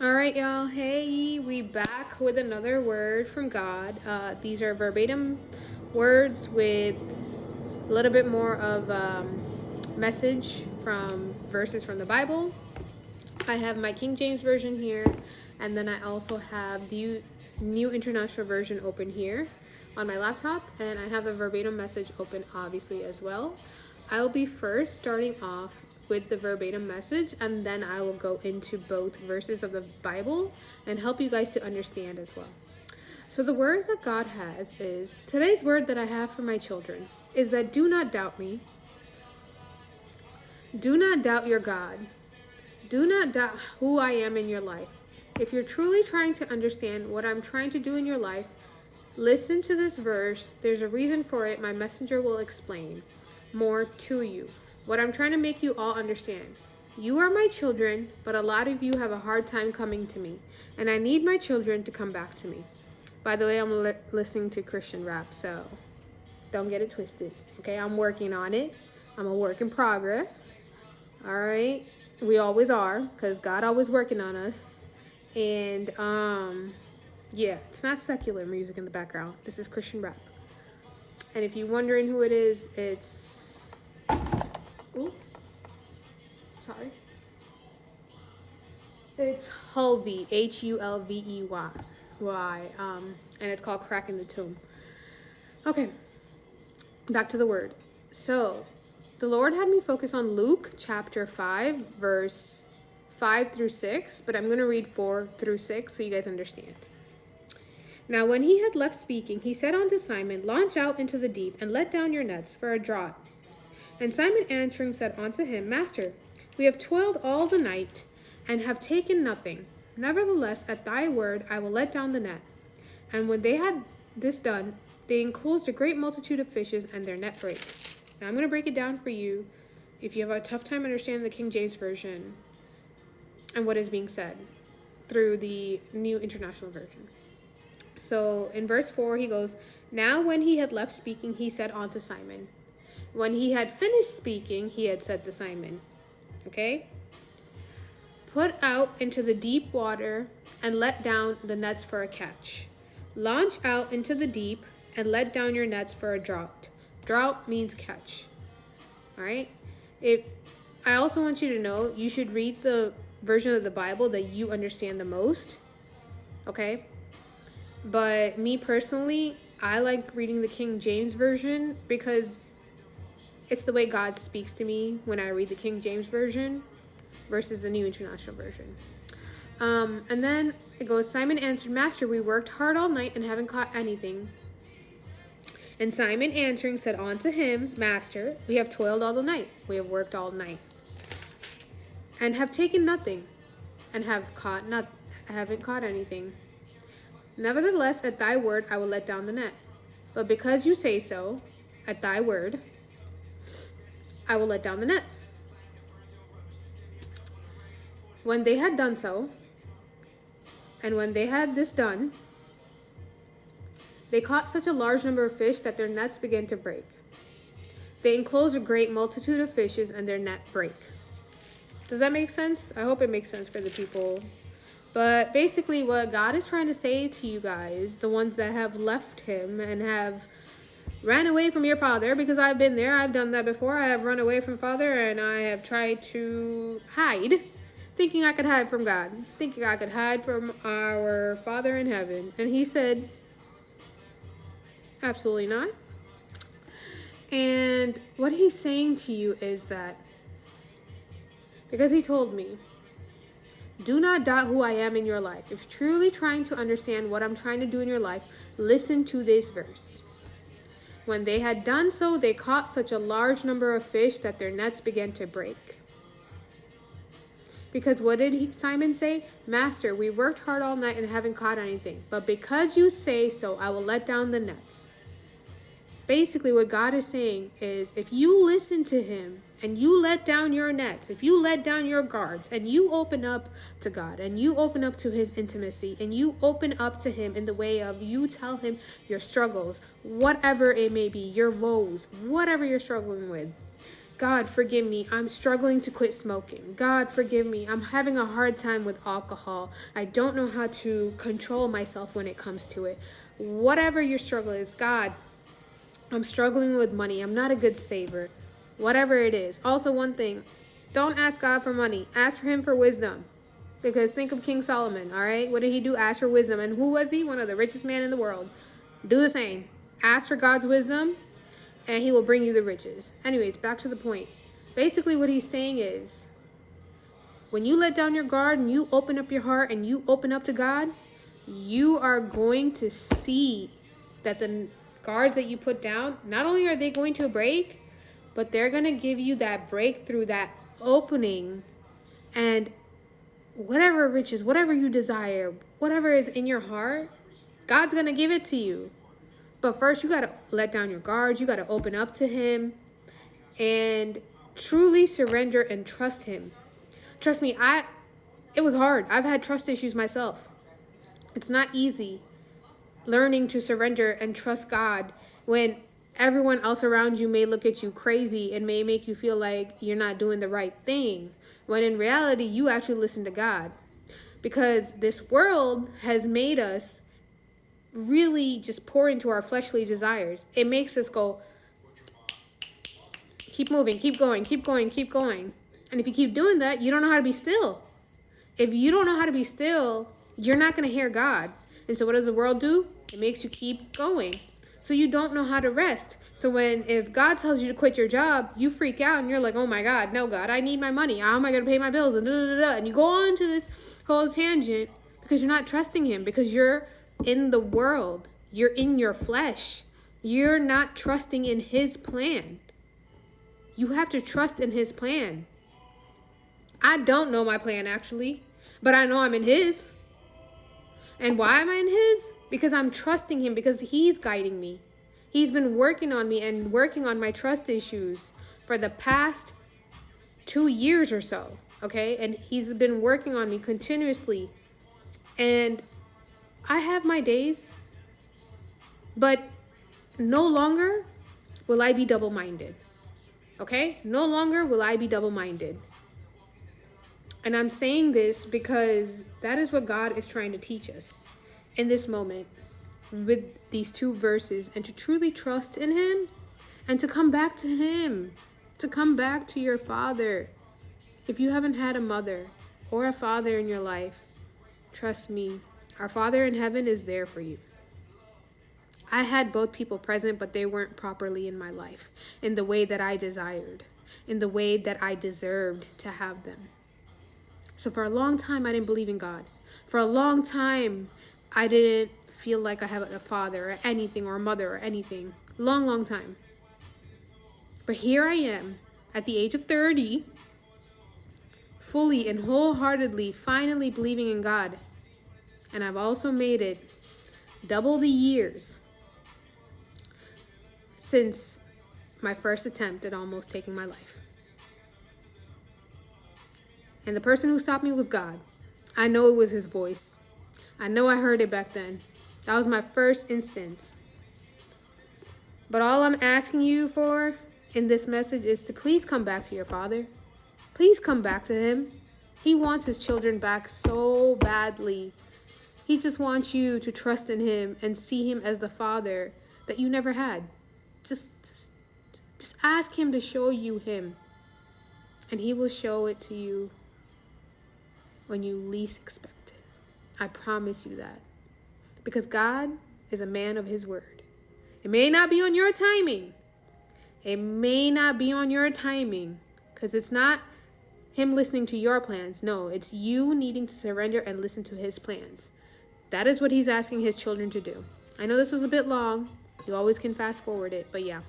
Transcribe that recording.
All right, y'all. Hey, we back with another word from God. These are verbatim words with a little bit more of message from verses from the Bible. I have my King James version here, and then I also have the New International Version open here on my laptop, and I have the verbatim message open obviously as well. I will be first starting off with the verbatim message, and then I will go into both verses of the Bible and help you guys to understand as well. So, the word that God has is today's word that I have for my children is that do not doubt me, do not doubt your God. Do not doubt who I am in your life. If you're truly trying to understand what I'm trying to do in your life, listen to this verse. There's a reason for it. My messenger will explain more to you. What I'm trying to make you all understand. You are my children, but a lot of you have a hard time coming to me, and I need my children to come back to me. By the way, I'm listening to Christian rap, so don't get it twisted. Okay, I'm working on it. I'm a work in progress. All right. We always are, because God always working on us. And yeah, it's not secular music in the background. This is Christian rap. And if you're wondering who it is, it's ooh, sorry. It's Hulvey, Hulvey. And it's called Cracking the Tomb. Okay, back to the word. So, the Lord had me focus on Luke chapter 5, verse 5 through 6, but I'm going to read 4 through 6 so you guys understand. Now, when he had left speaking, he said unto Simon, Launch out into the deep, and let down your nets for a draught. And Simon answering said unto him, Master, we have toiled all the night, and have taken nothing. Nevertheless, at thy word I will let down the net. And when they had this done, they enclosed a great multitude of fishes, and their net brake. Now I'm going to break it down for you if you have a tough time understanding the King James Version and what is being said through the New International Version. So in verse 4, he goes, Now when he had left speaking, he said unto Simon. When he had finished speaking, he had said to Simon, okay? Put out into the deep water and let down the nets for a catch. Launch out into the deep and let down your nets for a draught. Drought means catch. All right. I also want you to know, you should read the version of the Bible that you understand the most. Okay. But me personally, I like reading the King James Version because it's the way God speaks to me when I read the King James Version versus the New International Version. And then it goes, Simon answered, Master, we worked hard all night and haven't caught anything. And Simon answering said unto him, Master, we have toiled all the night, we have worked all night, and have taken nothing, and haven't caught anything. Nevertheless, at thy word I will let down the net. But because you say so, at thy word, I will let down the nets. When they had done so, and when they had this done, they caught such a large number of fish that their nets began to break. They enclosed a great multitude of fishes, and their net brake. Does that make sense? I hope it makes sense for the people. But basically what God is trying to say to you guys, the ones that have left him and have ran away from your father, because I've been there, I've done that before. I have run away from father, and I have tried to hide, thinking I could hide from God, thinking I could hide from our Father in heaven. And he said, absolutely not. And what he's saying to you is that, because he told me, do not doubt who I am in your life. If truly trying to understand what I'm trying to do in your life, listen to this verse. When they had done so, they caught such a large number of fish that their nets began to break. Because what did Simon say? Master, we worked hard all night and haven't caught anything. But because you say so, I will let down the nets. Basically, what God is saying is, if you listen to him and you let down your nets, if you let down your guards and you open up to God and you open up to his intimacy and you open up to him in the way of you tell him your struggles, whatever it may be, your woes, whatever you're struggling with, God, forgive me. I'm struggling to quit smoking. God, forgive me. I'm having a hard time with alcohol. I don't know how to control myself when it comes to it. Whatever your struggle is, God, I'm struggling with money. I'm not a good saver. Whatever it is. Also, one thing, don't ask God for money. Ask for him for wisdom. Because think of King Solomon, all right? What did he do? Ask for wisdom. And who was he? One of the richest men in the world. Do the same. Ask for God's wisdom, and he will bring you the riches. Anyways, back to the point. Basically, what he's saying is, when you let down your guard and you open up your heart and you open up to God, you are going to see that the guards that you put down, not only are they going to break, but they're going to give you that breakthrough, that opening, and whatever riches, whatever you desire, whatever is in your heart, God's going to give it to you. But first, you got to let down your guards. You got to open up to him and truly surrender and trust him. Trust me, it was hard. I've had trust issues myself. It's not easy learning to surrender and trust God when everyone else around you may look at you crazy and may make you feel like you're not doing the right thing, when in reality, you actually listen to God. Because this world has made us really just pour into our fleshly desires. It makes us go, keep moving, keep going, keep going, keep going. And if you keep doing that, you don't know how to be still. If you don't know how to be still, you're not going to hear God. And so what does the world do? It makes you keep going. So you don't know how to rest. So if God tells you to quit your job, you freak out and you're like, oh my God, no God, I need my money. How am I going to pay my bills? And you go on to this whole tangent because you're not trusting him, because you're in the world. You're in your flesh. You're not trusting in his plan. You have to trust in his plan. I don't know my plan actually, but I know I'm in his. And why am I in his? Because I'm trusting him, because he's guiding me. He's been working on me and working on my trust issues for the past 2 years or so, okay? And he's been working on me continuously. And I have my days, but no longer will I be double-minded, okay? No longer will I be double-minded. And I'm saying this because that is what God is trying to teach us in this moment with these 2 verses, and to truly trust in him and to come back to him, to come back to your Father. If you haven't had a mother or a father in your life, trust me, our Father in heaven is there for you. I had both people present, but they weren't properly in my life in the way that I desired, in the way that I deserved to have them. So for a long time, I didn't believe in God. For a long time, I didn't feel like I had a father or anything, or a mother or anything. Long time. But here I am at the age of 30, fully and wholeheartedly, finally believing in God. And I've also made it double the years since my first attempt at almost taking my life. And the person who stopped me was God. I know it was his voice. I know I heard it back then. That was my first instance. But all I'm asking you for in this message is to please come back to your Father. Please come back to him. He wants his children back so badly. He just wants you to trust in him and see him as the Father that you never had. Just ask him to show you him. And he will show it to you when you least expect it. I promise you that. Because God is a man of his word. It may not be on your timing. It may not be on your timing. Because it's not him listening to your plans. No, it's you needing to surrender and listen to his plans. That is what he's asking his children to do. I know this was a bit long. You always can fast forward it, but yeah.